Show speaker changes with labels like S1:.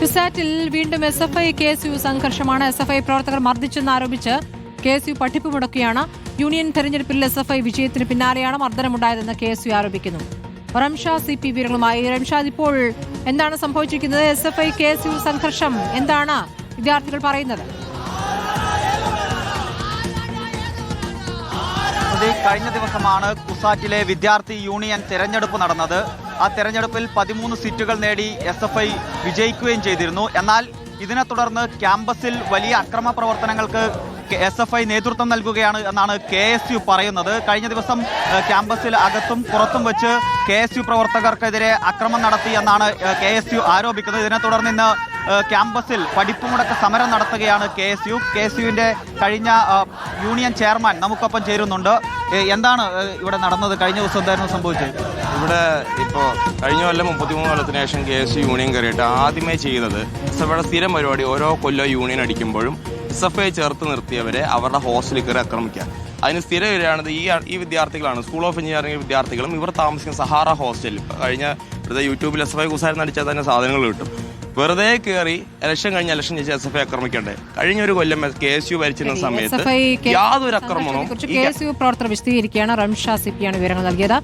S1: കുസാറ്റിൽ വീണ്ടും SFI KSU സംഘർഷമാണ്. SFI പ്രവർത്തകർ മർദ്ദിച്ചെന്നാരോപിച്ച് KSU പഠിപ്പ് മുടക്കുകയാണ്. യൂണിയൻ തെരഞ്ഞെടുപ്പിൽ SFI വിജയത്തിന് പിന്നാലെയാണ് മർദ്ദനമുണ്ടായതെന്ന് KSU ആരോപിക്കുന്നു. റംഷാദ് CP വിവരങ്ങളുമായി. റംഷാദ്, ഇപ്പോൾ എന്താണ് സംഭവിച്ചിരിക്കുന്നത്? SFI KSU സംഘർഷം എന്താണ് വിദ്യാർത്ഥികൾ പറയുന്നത്?
S2: കഴിഞ്ഞ ദിവസമാണ് കുസാറ്റിലെ വിദ്യാർത്ഥി യൂണിയൻ തെരഞ്ഞെടുപ്പ് നടന്നത്. ആ തെരഞ്ഞെടുപ്പിൽ 13 സീറ്റുകൾ നേടി SFI വിജയിക്കുകയും ചെയ്തിരുന്നു. എന്നാൽ ഇതിനെ തുടർന്ന് ക്യാമ്പസിൽ വലിയ അക്രമ പ്രവർത്തനങ്ങൾക്ക് SFI നേതൃത്വം നൽകുകയാണ് എന്നാണ് KSU പറയുന്നത്. കഴിഞ്ഞ ദിവസം ക്യാമ്പസിൽ അകത്തും പുറത്തും വെച്ച് KSU പ്രവർത്തകർക്കെതിരെ അക്രമം നടത്തി എന്നാണ് KSU ആരോപിക്കുന്നത്. ഇതിനെ തുടർന്ന് ഇന്ന് ക്യാമ്പസിൽ പഠിപ്പുമുടക്ക സമരം നടത്തുകയാണ് KSUവിന്റെ കഴിഞ്ഞ യൂണിയൻ ചെയർമാൻ നമുക്കൊപ്പം ചേരുന്നുണ്ട്. എന്താണ് ഇവിടെ നടന്നത്? കഴിഞ്ഞ ദിവസം എന്തായിരുന്നു സംഭവിച്ചത്?
S3: ഇവിടെ ഇപ്പോൾ കഴിഞ്ഞ കൊല്ലം 33 കൊല്ലത്തിന് ശേഷം KSU യൂണിയൻ കയറിയിട്ട് ആദ്യമായി ചെയ്തത് SFIയുടെ സ്ഥിരം പരിപാടി ഓരോ കൊല്ലം യൂണിയൻ അടിക്കുമ്പോഴും SFI ചേർത്ത് നിർത്തിയവരെ അവരുടെ ഹോസ്റ്റലിൽ കയറി ആക്രമിക്കുക. അതിന് സ്ഥിരം വരികയാണത് ഈ വിദ്യാർത്ഥികളാണ്. സ്കൂൾ ഓഫ് എഞ്ചിനീയറിംഗ് വിദ്യാർത്ഥികളും ഇവർ താമസിക്കുന്ന സഹാറ ഹോസ്റ്റലിൽ. കഴിഞ്ഞ വെറുതെ യൂട്യൂബിൽ SFI കുസാരം അടിച്ചാൽ തന്നെ സാധനങ്ങൾ കിട്ടും. വെറുതെ കയറി ഇലക്ഷൻ കഴിഞ്ഞ ഇലക്ഷൻ ജയിച്ച SFI ആക്രമിക്കണ്ടേ? കഴിഞ്ഞൊരു കൊല്ലം KSU ഭരിച്ചിരുന്ന സമയത്ത് യാതൊരു ആക്രമണവും
S1: KSU പ്രവർത്തകർ വിശദീകരിക്കുകയാണ്. റംഷാദ് CP ആണ് വിവരങ്ങൾ നൽകിയത്.